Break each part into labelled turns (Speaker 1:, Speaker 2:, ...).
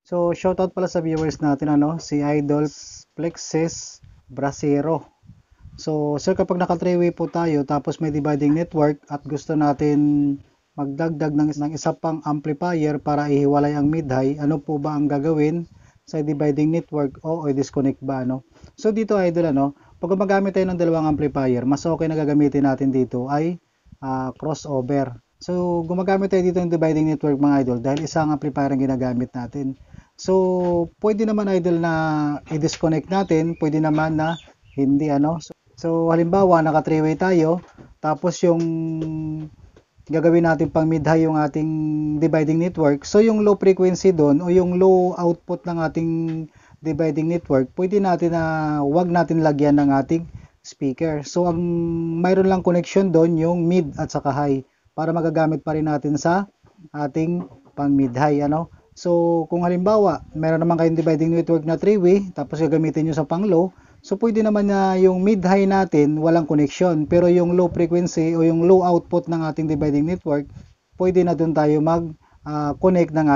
Speaker 1: So, shoutout pala sa viewers natin, si Idol Plexes Brasero. So, sir, kapag naka 3-way po tayo, tapos may dividing network at gusto natin magdagdag ng isa pang amplifier para ihiwalay ang mid-high, ano po ba ang gagawin sa dividing network o i-disconnect ba, So, dito, Idol, pag gumagamit tayo ng dalawang amplifier, mas okay na gagamitin natin dito ay crossover. So, gumagamit tayo dito ng dividing network, mga idol, dahil isang amplifier ang ginagamit natin. So, pwede naman, idol, na i-disconnect natin, pwede naman na hindi, So, halimbawa, naka 3-way tayo, tapos yung gagawin natin pang mid-high yung ating dividing network. So, yung low frequency doon o yung low output ng ating dividing network, pwede natin na wag natin lagyan ng ating speaker. So, ang mayroon lang connection doon yung mid at saka high para magagamit pa rin natin sa ating pang mid-high, So, kung halimbawa, meron naman kayong dividing network na 3-way, tapos gagamitin nyo sa pang low, so pwede naman na yung mid-high natin walang connection, pero yung low frequency o yung low output ng ating dividing network, pwede na doon tayo mag-connect ng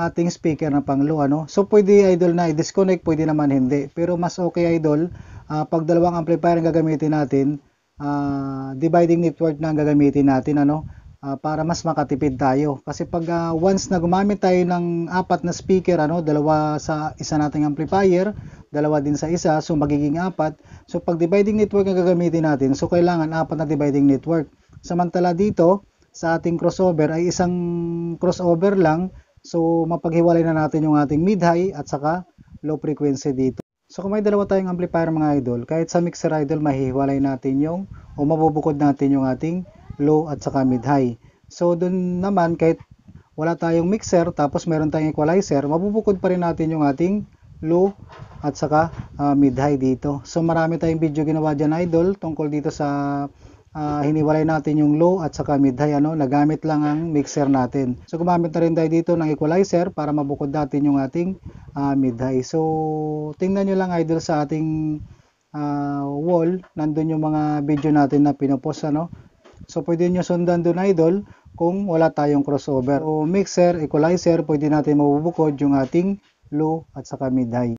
Speaker 1: ating speaker na pang low, So, pwede, idol, na i-disconnect, pwede naman hindi. Pero mas okay, idol, pag dalawang amplifier ang gagamitin natin, dividing network na ang gagamitin natin, para mas makatipid tayo. Kasi pag once na gumamit tayo ng apat na speaker, dalawa sa isa nating amplifier, dalawa din sa isa, so magiging apat. So pag dividing network ang gagamitin natin, so kailangan apat na dividing network. Samantala dito, sa ating crossover ay isang crossover lang, so mapaghiwalay na natin yung ating mid-high at saka low frequency dito. So kung may dalawa tayong amplifier, mga idol, kahit sa mixer, idol, mahihiwalay natin yung o mabubukod natin yung ating low at saka mid-high. So dun naman, kahit wala tayong mixer tapos meron tayong equalizer, mabubukod pa rin natin yung ating low at saka mid-high dito. So marami tayong video ginawa dyan, idol, tungkol dito sa hiniwalay natin yung low at saka mid-high, nagamit lang ang mixer natin. So gumamit na rin tayo dito ng equalizer para mabukod natin yung ating mid-high. So tingnan nyo lang, idol, sa ating wall, nandun yung mga video natin na pinopost, So, pwede nyo sundan doon, idol, kung wala tayong crossover. O mixer, equalizer, pwede natin mabubukod yung ating low at saka mid-high.